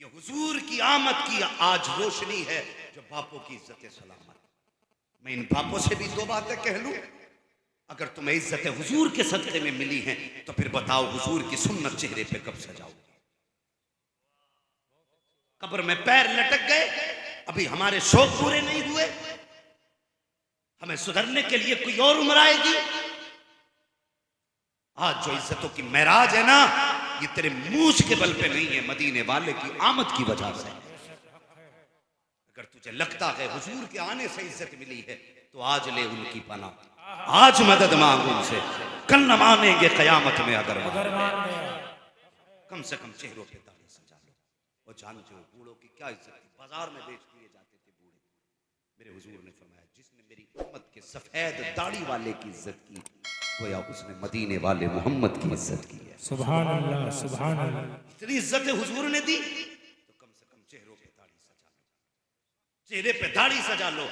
ये हुजूर की आमद की आज रोशनी है जो बापों की इज्जत सलामत। मैं इन बापों से भी दो बातें कह लूं, अगर तुम्हें इज्जत हुजूर के सदक़े में मिली है तो फिर बताओ हुजूर की सुन्नत चेहरे पे कब सजाओगे? कब्र में पैर लटक गए, अभी हमारे शौक पूरे नहीं हुए, हमें सुधरने के लिए कोई और उम्र आएगी। आज जो इज्जतों की महराज है ना, ये तेरे मूछ के बल पे नहीं है, मदीने वाले की आमद की वजह से। अगर तुझे लगता है हुजूर के आने से इज्जत मिली है तो आज ले उनकी पनाह, आज मदद मांग उनसे, कल न मानेंगे कयामत में अगर कम से कम चेहरों पे दाढ़ी सजा लो। वो जानते हो बूढ़ों की क्या इज्जत थी, बाजार में बेच दिए जाते थे बूढ़े। मेरे हुजूर ने फरमाया जिसने मेरी उम्मत के सफेद दाढ़ी वाले की इज्जत की, गोया उसने मदीने वाले मोहम्मद की इज्जत की है। सुभान अल्लाह, सुभान अल्लाह। इतनी इज्जत हुजूर ने दी तो कम से कम चेहरों पे दाढ़ी सजा लो, चेहरे पे दाढ़ी सजा लो।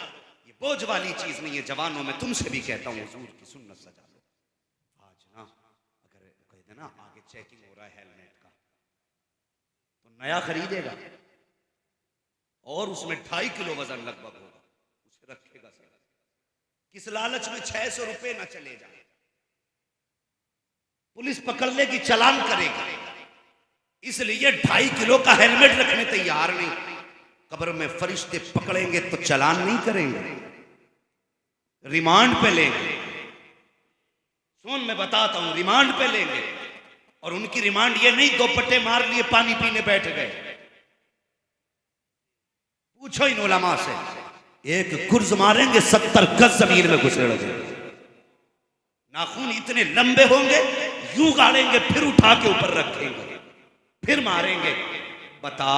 ये बोझ वाली चीज नहीं है। जवानों में तुमसे भी कहता हूँ हुजूर की सुन्नत सजा लो। आज ना अगर कह देना आगे चेकिंग हो रहा है हेलमेट का, तो नया खरीदेगा और उसमें 2.5 किलो वजन लगभग होगा, उसे रखेगा सर, किस लालच में 600 रुपए ना चले जाए, पुलिस पकड़ लेगी, चालान करेगी, इसलिए 2.5 किलो का हेलमेट रखने तैयार नहीं। कब्र में फरिश्ते पकड़ेंगे तो चालान नहीं करेंगे, रिमांड पे लेंगे। सुन मैं बताता हूं, रिमांड पे लेंगे। और उनकी रिमांड ये नहीं 2 पट्टे मार लिए पानी पीने बैठ गए। पूछो इन उलमा से, एक कुर्ज मारेंगे 70 गज जमीन में घुसेड़ देंगे। नाखून इतने लंबे होंगे, यूं गाड़ेंगे, फिर उठा के ऊपर रखेंगे, फिर मारेंगे। बता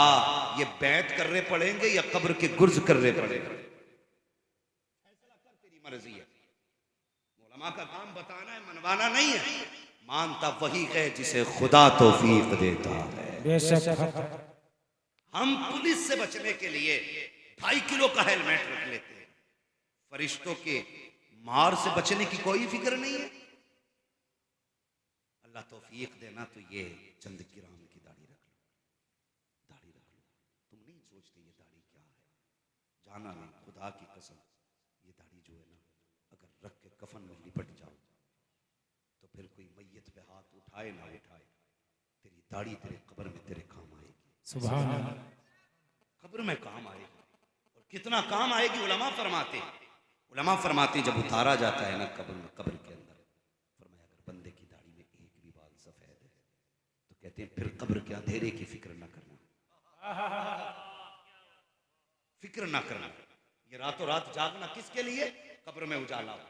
ये बैत करने पड़ेंगे या कब्र के गुर्ज करने पड़ेंगे? फैसला कर, तेरी मर्जी है। उलमा का काम बताना है, मनवाना नहीं है। मानता वही है जिसे खुदा तौफीक देता है। बेशक हम पुलिस से बचने के लिए 2.5 किलो का हेलमेट रख लेते हैं, फरिश्तों के मार से बचने की कोई फिक्र नहीं है। अल्लाह तौफीक देना तो ये चंद किराम की दाढ़ी रख लो, दाढ़ी रख लो। तुम नहीं सोचते ये दाढ़ी क्या है, जाना नहीं। खुदा की कसम ये दाढ़ी जो है ना, अगर रख के कफन में लिपट जाओ तो फिर कोई मैयत पे हाथ उठाए ना उठाए, तेरी दाढ़ी तेरे कब्र में तेरे काम आएगी। सुभान अल्लाह, कब्र में काम आएगी। और कितना काम आएगी उलमा फरमाते जब उतारा जाता है ना कब्र में, कब्र के अंदर, फरमाया अगर बंदे की दाढ़ी में एक भी बाल सफेद है तो कहते हैं फिर कब्र के अंधेरे की फिक्र ना करना, फिक्र ना करना। ये रातों रात जागना किसके लिए? कब्र में उजाला हो।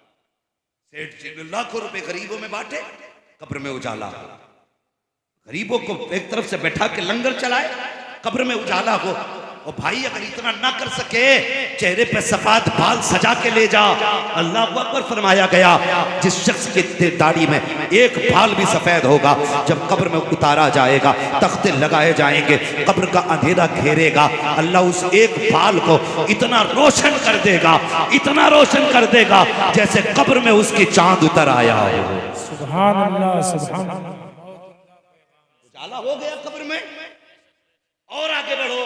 सेठ जी ने लाखों रुपए गरीबों में बांटे, कब्र में उजाला हो। गरीबों को एक तरफ से बैठा के लंगर चलाए, कब्र में उजाला हो। और भाई अगर इतना ना कर सके, चेहरे पे सफेद बाल सजा के ले जा। अल्लाह अकबर फरमाया गया, जिस शख्स की दाढ़ी में एक बाल भी सफेद होगा, जब कब्र में उतारा जाएगा, तख्ते लगाए जाएंगे, कब्र का अंधेरा घेरेगा, अल्लाह उस एक बाल को इतना रोशन कर देगा, इतना रोशन कर देगा जैसे कब्र में उसकी चांद उतर आया हो। सुभान अल्लाह, सुभान अल्लाह। उजाला हो गया कब्र में। और आगे बढ़ो,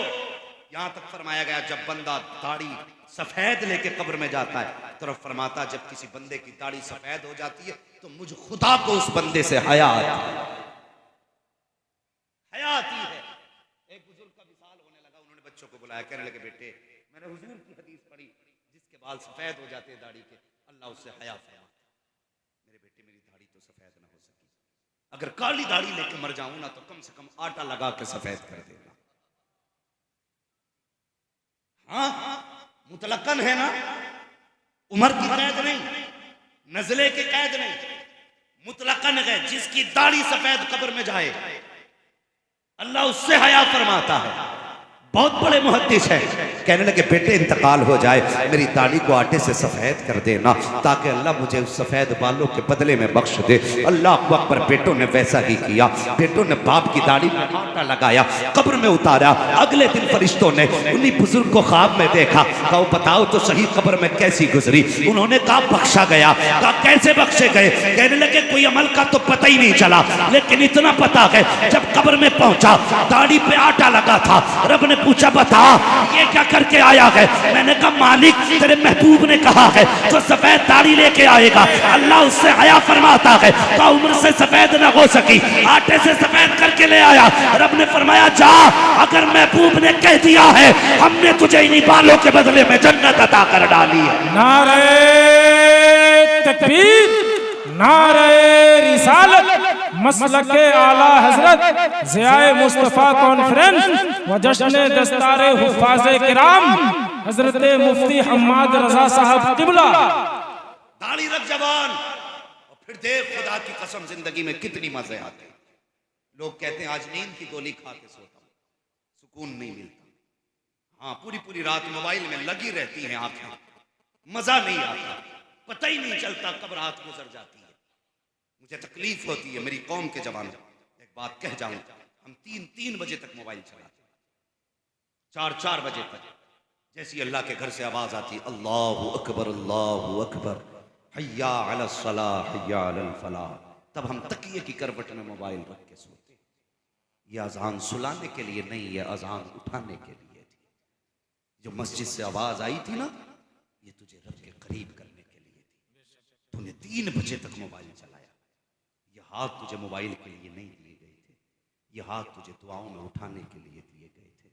यहां तक फरमाया गया जब बंदा दाढ़ी सफेद लेके कब्र में जाता है, तो फरमाता जब किसी बंदे की दाढ़ी सफेद हो जाती है तो मुझ खुदा को उस बंदे से हया आती है, हया आती है। एक बुजुर्ग का विसाल होने लगा, उन्होंने बच्चों को बुलाया, कहने लगे बेटे मैंने हुजूर की हदीस पढ़ी, जिसके बाल सफेद हो जाते हैं दाढ़ी के, अल्लाह उससे हया फरमाता। मेरे बेटे मेरी दाढ़ी तो सफेद ना हो सकी, अगर काली दाढ़ी लेके मर जाऊं ना तो कम से कम आटा लगा के सफेद कर देना। हाँ मुतलक्कन है ना, उम्र की कैद नहीं, नजले की कैद नहीं, मुतलक्कन है। जिसकी दाढ़ी सफेद कब्र में जाए अल्लाह उससे हया फरमाता है। बहुत बड़े मुहद्दिस हैं। कहने लगे बेटे इंतकाल हो जाए, मेरी दाढ़ी को आटे से सफ़ेद कर देना ताकि अल्लाह मुझे उस सफ़ेद बालों के बदले में बख्श दे। अल्लाह अकबर। बेटों ने वैसा ही किया। बेटों ने बाप की दाढ़ी में आटा लगाया, कब्र में उतारा। अगले दिन फरिश्तों ने उन्हीं बुजुर्ग को ख्वाब में देखा। कहा बताओ तो सही कब्र में कैसी गुजरी। उन्होंने कहा बख्शा गया। कहा कैसे बख्शे गए। कहने लगे कोई अमल का तो पता ही नहीं चला, लेकिन इतना पता है जब कब्र में पहुंचा दाढ़ी पे आटा लगा था। रब ने पूछा बता ये क्या करके आया है। मैंने कहा मालिक तेरे महबूब ने कहा है जो सफेद दाढ़ी लेके आएगा अल्लाह उससे हया फरमाता है। तो उम्र से सफेद न हो सकी, आटे से सफेद करके ले आया। रब ने फरमाया जा, अगर महबूब ने कह दिया है हमने तुझे इन्हीं बालों के बदले में जन्नत अता कर डाली है। नारे तकबीर, नारे रिसालत, मसलके आला हजरत ज़ियाए मुस्तफ़ा कॉन्फ्रेंस व जश्न दस्तारे हुफ़ाज़े किराम हजरत मुफ्ती हम्माद रजा साहब किबला। दाढ़ी रख जवान और फिर देख खुदा की कसम जिंदगी में कितनी मजे आते हैं। लोग कहते हैं आज नींद की गोली खा के सोता हूं, सुकून नहीं मिलता। हाँ पूरी पूरी रात मोबाइल में लगी रहती हैं आंखें, मजा नहीं आता, पता ही नहीं चलता कब रात गुजर जाती है। मुझे तकलीफ होती है मेरी कौम के जवान। एक बात कह जाऊं, हम 3-3 बजे तक मोबाइल चलाते, 4-4 बजे तक। जैसी अल्लाह के घर से आवाज आती अल्लाहु अकबर अल्लाहु अकबर हय्या अला सलाह हय्या अल फलाह, तब हम तकिए की करवट में मोबाइल रख के सोते। ये अजान सुलाने के लिए नहीं, ये अजान उठाने के लिए थी। जो मस्जिद से आवाज आई थी ना, ये तुझे रब के करीब करने के लिए थी। तूने 3 बजे तक मोबाइल चलाया। ये हाथ तुझे मोबाइल के लिए नहीं दिए गए थे, ये हाथ तुझे दुआओं में उठाने के लिए दिए गए थे।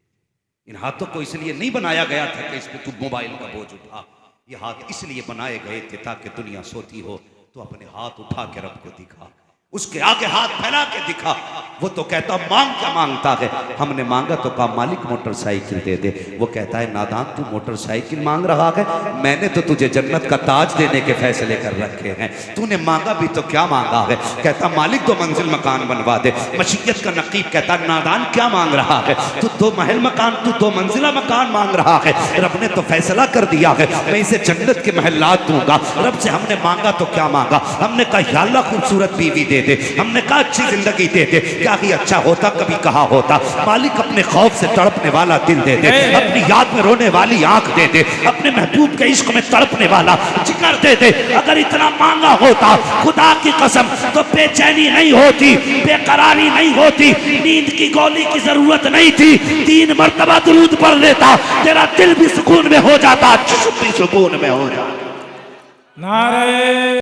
इन हाथों को इसलिए नहीं बनाया गया था कि इस पे तू मोबाइल का बोझ उठा। ये हाथ इसलिए बनाए गए थे ताकि दुनिया सोती हो तो अपने हाथ उठा के रब को दिखा, उसके आगे हाथ फैला के दिखा। वो तो कहता मांग क्या मांगता है। हमने मांगा तो कहा मालिक मोटरसाइकिल दे दे। वो कहता है नादान तू मोटरसाइकिल मांग रहा है, मैंने तो तुझे जन्नत का ताज देने के फैसले कर रखे हैं, तूने मांगा भी तो क्या मांगा है। कहता मालिक 2 मंजिल मकान बनवा दे। मशीयत का नकीब कहता नादान क्या मांग रहा है, तू 2 महल मकान, तू 2 मंजिला मकान मांग रहा है। रब ने तो फैसला कर दिया है मैं इसे जन्नत के महलात दूंगा। रब से हमने मांगा तो क्या मांगा। हमने कहा या अल्लाह खूबसूरत बीवी दे दे, हमने कहा अच्छी जिंदगी दे दे। क्या ही अच्छा होता कभी कहा होता। मालिक अपने खौफ से तड़पने वाला दिल दे दे, अपनी याद में रोने वाली आंख दे दे, अपने महबूब के इश्क में तड़पने वाला जिगर दे दे। अगर इतना मांगा होता खुदा की कसम तो बेचैनी नहीं होती, बेकरारी नहीं होती, नींद की गोली की जरूरत नहीं थी। 3 मरतबा दुरूद पढ़ लेता, तेरा दिल भी सुकून में हो जाता, जिस्म भी सुकून में हो जाता। नारे